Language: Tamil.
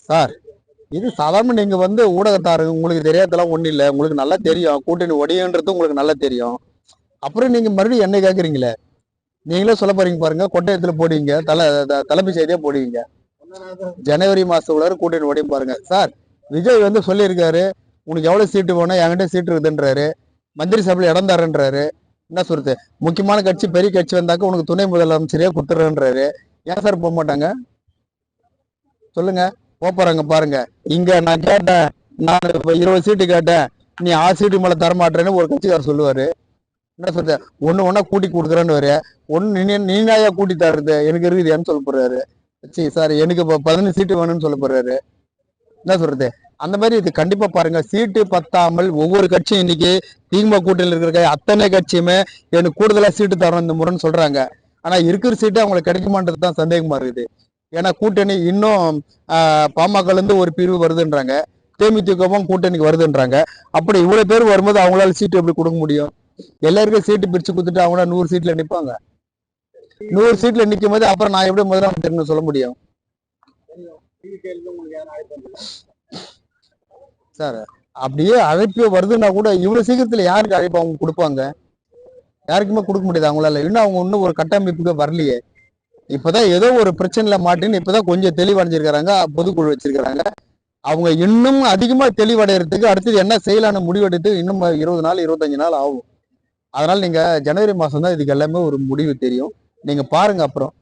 சார் இது சாதாரண நீங்க வந்து ஊடகத்தாருங்க, உங்களுக்கு தெரியாதெல்லாம் ஒண்ணு இல்ல, உங்களுக்கு நல்லா தெரியும் கூட்டணி உடையன்றது உங்களுக்கு நல்லா தெரியும். அப்புறம் நீங்க மறுபடியும் என்ன கேக்குறீங்களே? நீங்களே சொல்ல போறீங்க பாருங்க, கொட்டயத்துல போடுவீங்க, தலைமை செய்தியா போடுவீங்க. ஜனவரி மாசத்துக்குள்ளார கூட்டணி உடையும் பாருங்க சார். விஜய் வந்து சொல்லியிருக்காரு, உனக்கு எவ்வளவு சீட்டு வேணும், என்கிட்ட சீட்டு இருக்குதுன்றாரு, மந்திரி சபையில இடம் தரேன்றாரு. என்ன சொல்றது, முக்கியமான கட்சி பெரிய கட்சி வந்தாக்க உனக்கு துணை முதலமைச்சரே கொடுத்துறேன்றாரு. ஏன் சார் போக மாட்டாங்க சொல்லுங்க? போறாங்க பாருங்க. இங்க நான் கேட்டேன், நான் 20 சீட்டு கேட்டேன், நீ 6 சீட்டு மேல தரமாட்டேன்னு ஒரு கட்சிக்காரர் சொல்லுவாரு. என்ன சொல்ற, ஒண்ணு கூட்டி கொடுக்குறேன்னு ஒன்னு நீனாயா கூட்டி தர்றது, எனக்கு இருக்குதுன்னு சொல்ல போறாரு. சரி சார், எனக்கு இப்போ 15 சீட்டு வேணும்னு சொல்ல போறாரு. என்ன சொல்றது, அந்த மாதிரி இது கண்டிப்பா பாருங்க. சீட்டு பத்தாமல் ஒவ்வொரு கட்சியும் இன்னைக்கு திமுக கூட்டணியில் இருக்கிற அத்தனை கட்சியுமே எனக்கு கூடுதலா சீட்டு தரணும் இந்த முறைன்னு சொல்றாங்க. ஆனா இருக்கிற சீட்டு அவங்களுக்கு கிடைக்குமான்றது தான் சந்தேகமா இருக்குது. ஏன்னா கூட்டணி இன்னும் பாமக இருந்து ஒரு பிரிவு வருதுன்றாங்க, தேமுதிகவும் கூட்டணிக்கு வருதுன்றாங்க. அப்படி இவ்வளவு பேர் வரும்போது அவங்களால சீட்டு எப்படி கொடுக்க முடியும்? எல்லாருக்கும் சீட்டு பிரிச்சு கொடுத்துட்டு அவங்க 100 சீட்ல நிற்பாங்க. 100 சீட்ல நிற்கும் போது அப்புறம் நான் எப்படி முதலமைச்சர்னு சொல்ல முடியும் சார்? அப்படியே அழைப்பு வருதுன்னா கூட இவ்வளவு சீக்கிரத்துல யாருக்கு அழைப்பு அவங்க கொடுப்பாங்க? யாருக்குமே கொடுக்க முடியாது அவங்களால. இன்னும் அவங்க இன்னும் ஒரு கட்டமைப்புக்கு வரலையே. இப்பதான் ஏதோ ஒரு பிரச்சனையில மாட்டின்னு இப்பதான் கொஞ்சம் தெளிவடைஞ்சிருக்கிறாங்க, பொதுக்குழு வச்சிருக்கிறாங்க. அவங்க இன்னும் அதிகமா தெளிவடைகிறதுக்கு அடுத்தது என்ன செய்யலான்னு முடிவெடுத்து இன்னும் 20 நாள் 25 நாள் ஆகும். அதனால நீங்க ஜனவரி மாசம் தான் இதுக்கு எல்லாமே ஒரு முடிவு தெரியும். நீங்க பாருங்க அப்புறம்.